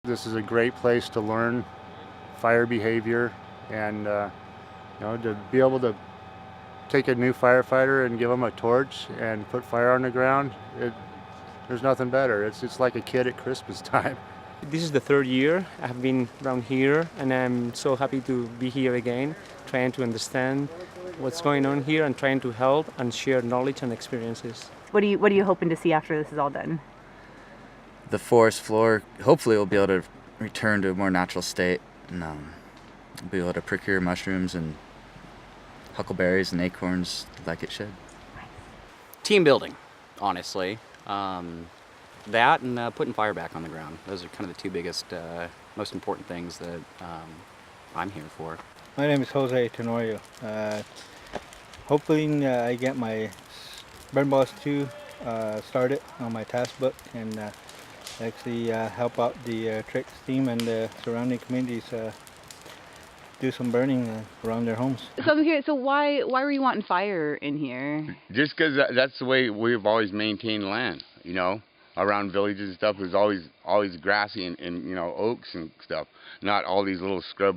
This is a great place to learn fire behavior and to be able to take a new firefighter and give them a torch and put fire on the ground. There's nothing better. It's like a kid at Christmas time. This is the third year I've been around here, and I'm so happy to be here again, trying to understand what's going on here and trying to help and share knowledge and experiences. What are you hoping to see after this is all done? The forest floor, hopefully we'll be able to return to a more natural state and be able to procure mushrooms and huckleberries and acorns like it should. Team building, honestly. That and putting fire back on the ground. Those are kind of the two biggest, most important things that I'm here for. My name is Jose Tenorio. Hopefully I get my Burn Boss 2 started on my task book and actually help out the TREX team and the surrounding communities do some burning around their homes. So I'm curious, so why were you wanting fire in here? Just because that's the way we've always maintained land, you know. Around villages and stuff, it was always grassy and you know, oaks and stuff. Not all these little scrub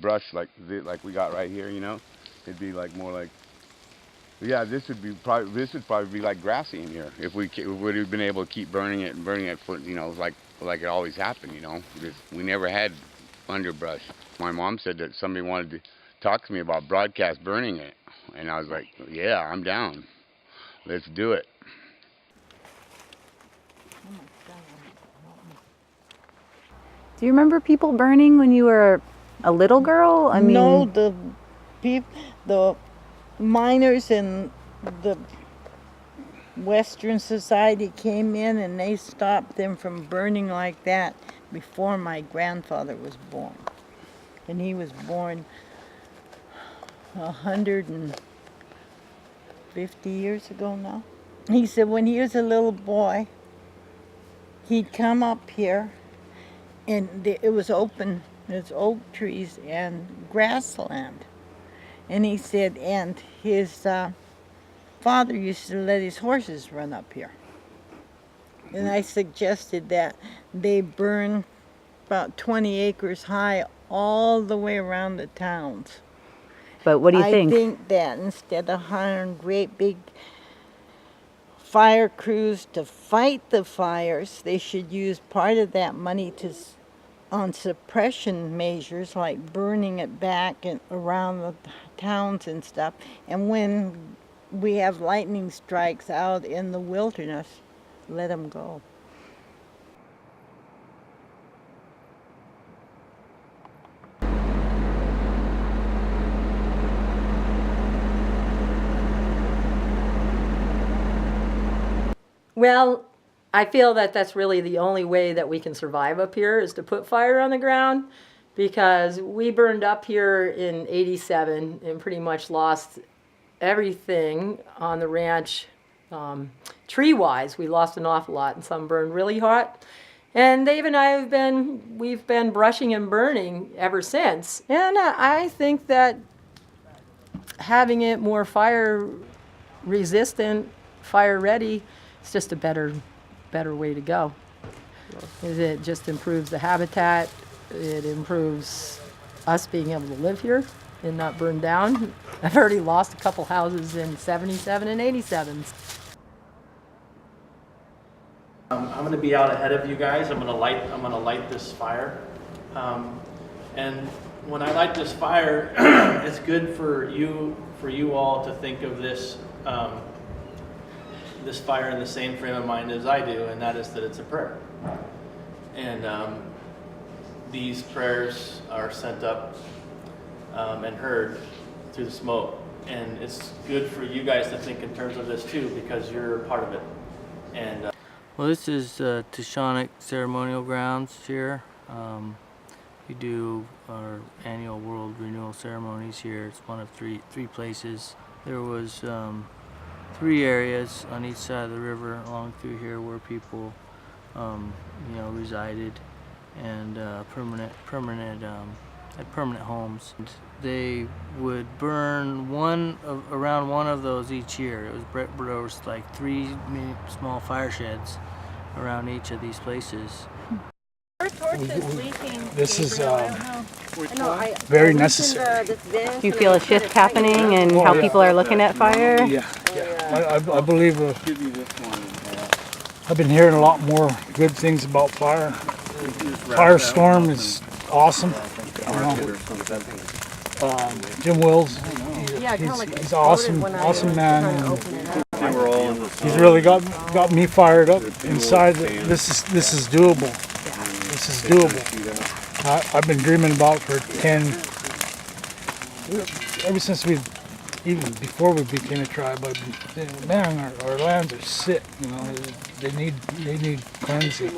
brush like we got right here, you know. It'd be like more like, yeah, this would probably be like grassy in here if we would have been able to keep burning it for, you know, like it always happened, you know. Because we never had underbrush. My mom said that somebody wanted to talk to me about broadcast burning it, and I was like, yeah, I'm down. Let's do it. Do you remember people burning when you were a little girl? I mean, no, the miners in the Western society came in and they stopped them from burning like that before my grandfather was born. And he was born 150 years ago now. He said when he was a little boy, he'd come up here and it was open, there's oak trees and grassland. And he said, and his father used to let his horses run up here. And I suggested that they burn about 20 acres high all the way around the towns. but what do you think? I think that instead of hiring great big fire crews to fight the fires, they should use part of that money on suppression measures like burning it back and around the towns and stuff. And when we have lightning strikes out in the wilderness, let them go. Well, I feel that that's really the only way that we can survive up here is to put fire on the ground, because we burned up here in '87 and pretty much lost everything on the ranch. Tree-wise, we lost an awful lot, and some burned really hot. And Dave and I we've been brushing and burning ever since. And I think that having it more fire resistant, fire ready, it's just a better way to go. It just improves the habitat. It improves us being able to live here and not burn down. I've already lost a couple houses in '77 and '87. I'm going to be out ahead of you guys. I'm going to light this fire. And when I light this fire, it's good for you all to think of this this fire in the same frame of mind as I do, and that is that it's a prayer. And these prayers are sent up and heard through the smoke. And it's good for you guys to think in terms of this too, because you're a part of it. And well, this is Tashonic Ceremonial Grounds here. We do our annual World Renewal ceremonies here. It's one of three places. There was 3 areas on each side of the river along through here where people resided and had permanent homes. And they would burn around one of those each year. There was like 3 small fire sheds around each of these places. This is very necessary. Do you feel a shift happening in how people are looking at fire? Yeah. I believe I've been hearing a lot more good things about fire. Firestorm is awesome. Jim Wills, he's awesome man. He's really got me fired up inside. This is doable. This is doable. I've been dreaming about for ever since even before we became a tribe. I've been thinking, man, our lands are sick. You know, they need cleansing.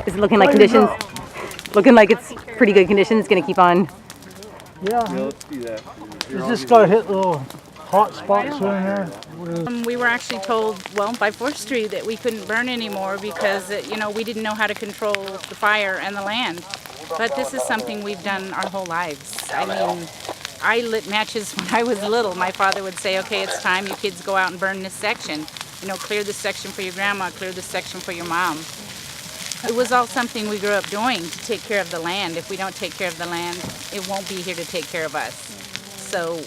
Is it looking like conditions? Looking like it's pretty good conditions. It's gonna keep on. Yeah. It's just got to hit little hot spots here and there. We were actually told, well, by forestry that we couldn't burn anymore because, we didn't know how to control the fire and the land. But this is something we've done our whole lives. I mean, I lit matches when I was little. My father would say, okay, it's time, you kids go out and burn this section. Clear this section for your grandma, clear this section for your mom. It was all something we grew up doing to take care of the land. If we don't take care of the land, it won't be here to take care of us. So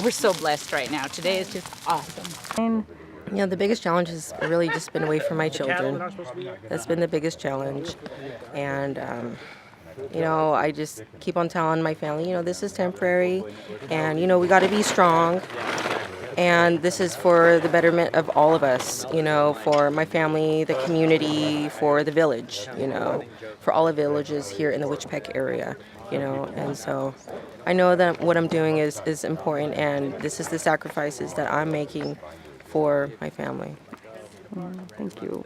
we're so blessed right now. Today is just awesome. The biggest challenge has really just been away from my children. That's been the biggest challenge. And, I just keep on telling my family, this is temporary. And, we got to be strong. And this is for the betterment of all of us, for my family, the community, for the village, for all the villages here in the Witchpeck area, And so I know that what I'm doing is important, and this is the sacrifices that I'm making for my family. Thank you.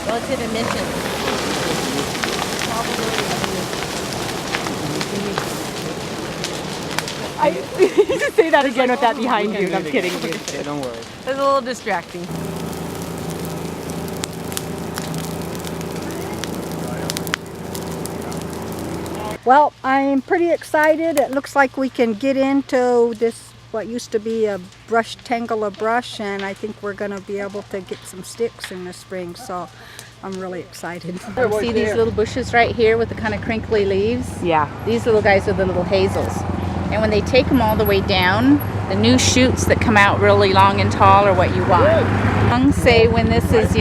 Relative emissions. Say that again with that behind you. I'm kidding. Don't worry. It's a little distracting. Well, I'm pretty excited. It looks like we can get into this, what used to be a tangle of brush, and I think we're going to be able to get some sticks in the spring, so I'm really excited. See these little bushes right here with the kind of crinkly leaves? Yeah. These little guys are the little hazels. And when they take them all the way down, the new shoots that come out really long and tall are what you want. Say when this is,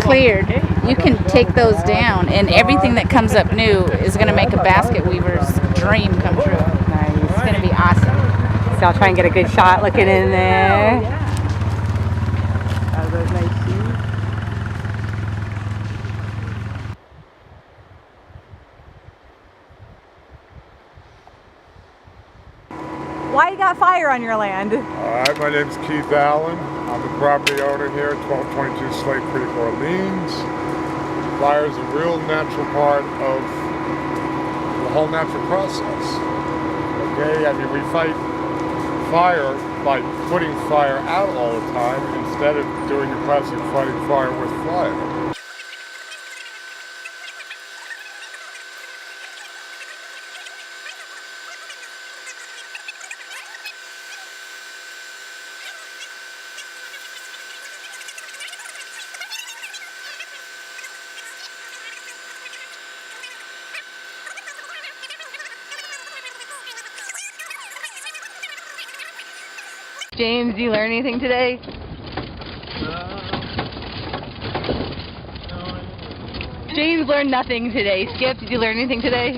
cleared, you can take those down, and everything that comes up new is going to make a basket weaver's dream come true. Nice. It's going to be awesome. So I'll try and get a good shot looking in there. Are those nice shoes? Why you got fire on your land? Alright, my name's Keith Allen. I'm the property owner here at 1222 Slate Creek, Orleans. Fire is a real natural part of the whole natural process. Okay, I mean, we fight fire by putting fire out all the time instead of doing the classic fighting fire with fire. James, did you learn anything today? James learned nothing today. Skip, did you learn anything today?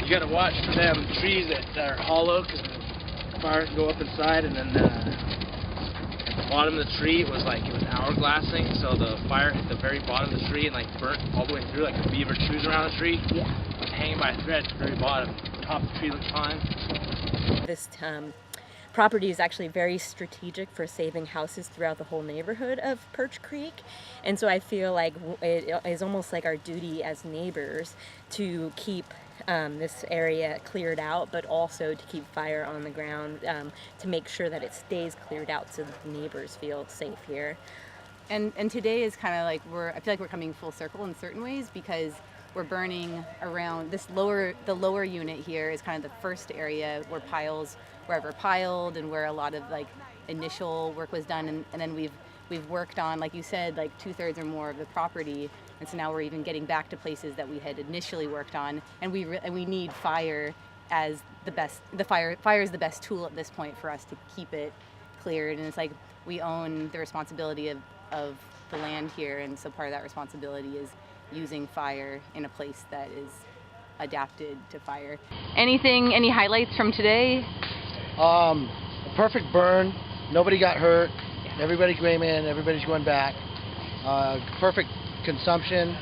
You gotta watch for them trees that are hollow because the fire can go up inside, and then at the bottom of the tree it was hourglassing, so the fire hit the very bottom of the tree and burnt all the way through, like the beaver chews around the tree. Yeah. Hanging by a thread at the very bottom. Top of the tree looks fine. This property is actually very strategic for saving houses throughout the whole neighborhood of Perch Creek, and so I feel like it is almost like our duty as neighbors to keep this area cleared out, but also to keep fire on the ground, to make sure that it stays cleared out so that the neighbors feel safe here. And today is kind of like I feel like we're coming full circle in certain ways, because we're burning around the lower unit here is kind of the first area where piles were ever piled and where a lot of like initial work was done, and then we've worked on, like you said, like 2/3 or more of the property, and so now we're even getting back to places that we had initially worked on, and we need fire as the best. Fire is the best tool at this point for us to keep it cleared, and it's like we own the responsibility of the land here, and so part of that responsibility is using fire in a place that is adapted to fire. Any highlights from today? A perfect burn. Nobody got hurt. Everybody came in. Everybody's going back. Perfect consumption.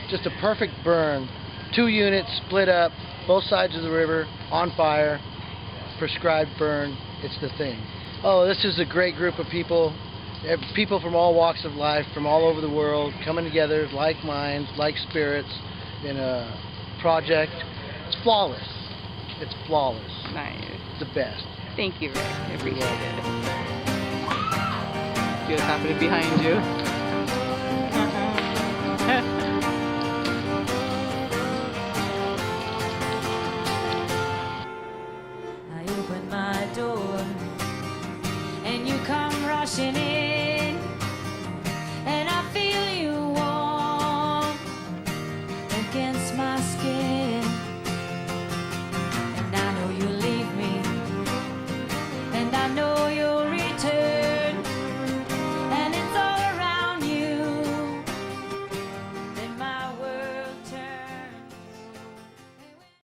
Just a perfect burn. 2 units split up, both sides of the river, on fire. Prescribed burn. It's the thing. Oh, this is a great group of people. People from all walks of life, from all over the world, coming together, like minds, like spirits, in a project. It's flawless. It's flawless. Nice. It's the best. Thank you, Rick. I appreciate it. See what's happening behind you?